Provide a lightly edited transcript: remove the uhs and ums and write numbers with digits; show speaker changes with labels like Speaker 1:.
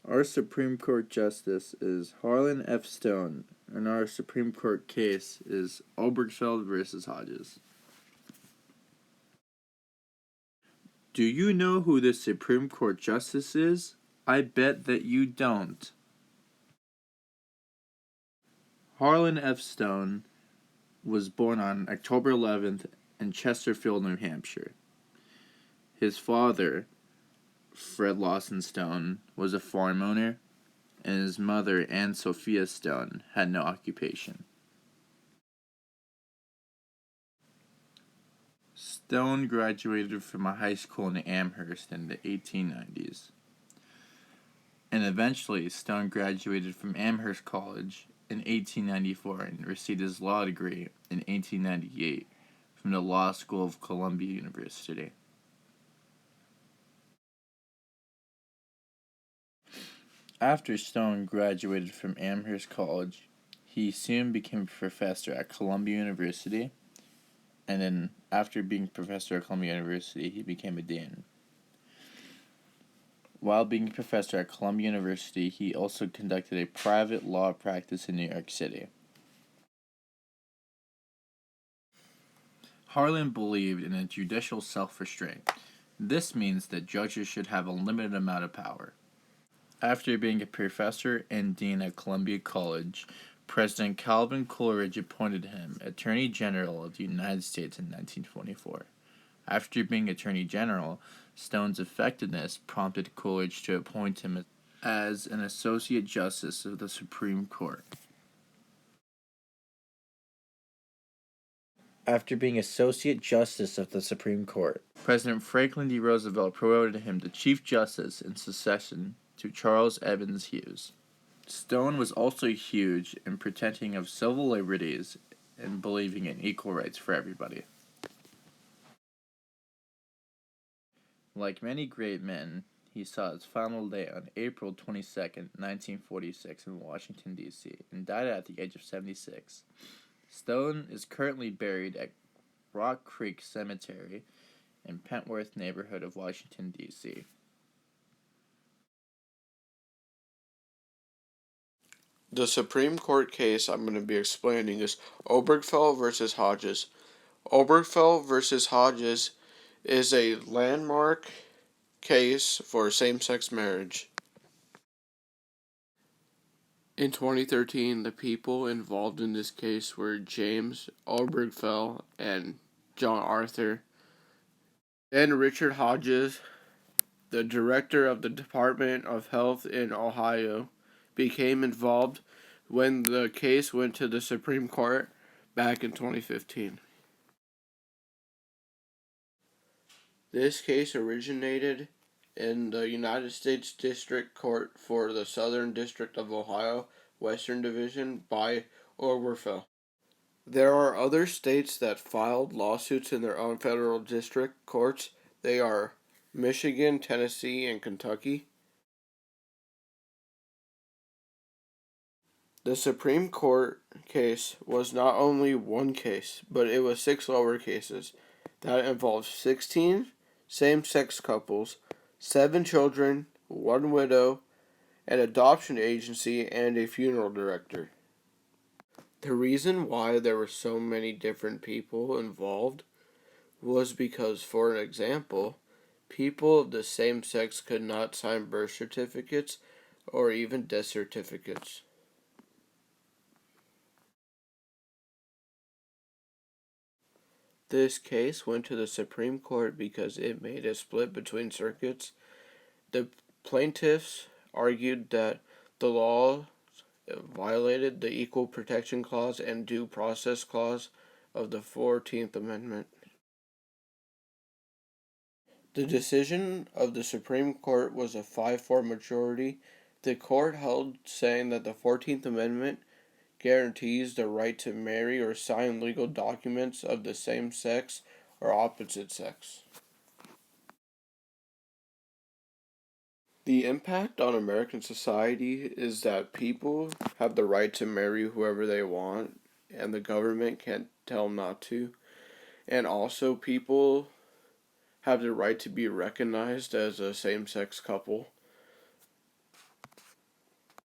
Speaker 1: Our Supreme Court Justice is Harlan F. Stone, and our Supreme Court case is Obergefell versus Hodges. Do you know who the Supreme Court Justice is? I bet that you don't. Harlan F. Stone was born on October 11th in Chesterfield, New Hampshire. His father, Fred Lawson Stone, was a farm owner, and his mother, Anne Sophia Stone, had no occupation. Stone graduated from a high school in Amherst in the 1890s. And eventually, Stone graduated from Amherst College in 1894 and received his law degree in 1898 from the Law School of Columbia University. After Stone graduated from Amherst College, he soon became a professor at Columbia University, and then after being professor at Columbia University, he became a dean. While being a professor at Columbia University, he also conducted a private law practice in New York City. Harlan believed in a judicial self-restraint. This means that judges should have a limited amount of power. After being a professor and dean at Columbia College, President Calvin Coolidge appointed him Attorney General of the United States in 1924. After being Attorney General, Stone's effectiveness prompted Coolidge to appoint him as an Associate Justice of the Supreme Court. After being Associate Justice of the Supreme Court, President Franklin D. Roosevelt promoted him to Chief Justice in succession to Charles Evans Hughes. Stone was also huge in protecting of civil liberties and believing in equal rights for everybody. Like many great men, he saw his final day on April 22, 1946 in Washington, D.C., and died at the age of 76. Stone is currently buried at Rock Creek Cemetery in Pentworth neighborhood of Washington, D.C.
Speaker 2: The Supreme Court case I'm going to be explaining is Obergefell versus Hodges. Obergefell versus Hodges is a landmark case for same-sex marriage. In 2013, the people involved in this case were James Obergefell and John Arthur. Then Richard Hodges, the director of the Department of Health in Ohio, became involved when the case went to the Supreme Court back in 2015. This case originated in the United States District Court for the Southern District of Ohio, Western Division, by Obergefell. There are other states that filed lawsuits in their own federal district courts. They are Michigan, Tennessee, and Kentucky. The Supreme Court case was not only one case, but it was 6 lower cases that involved 16 same-sex couples, 7 children, 1 widow, an adoption agency, and a funeral director. The reason why there were so many different people involved was because, for an example, people of the same sex could not sign birth certificates or even death certificates. This case went to the Supreme Court because it made a split between circuits. The plaintiffs argued that the law violated the Equal Protection Clause and Due Process Clause of the 14th Amendment. The decision of the Supreme Court was a 5-4 majority. The court held, saying that the 14th Amendment guarantees the right to marry or sign legal documents of the same sex or opposite sex. The impact on American society is that people have the right to marry whoever they want, and the government can't tell them not to. And also, people have the right to be recognized as a same-sex couple.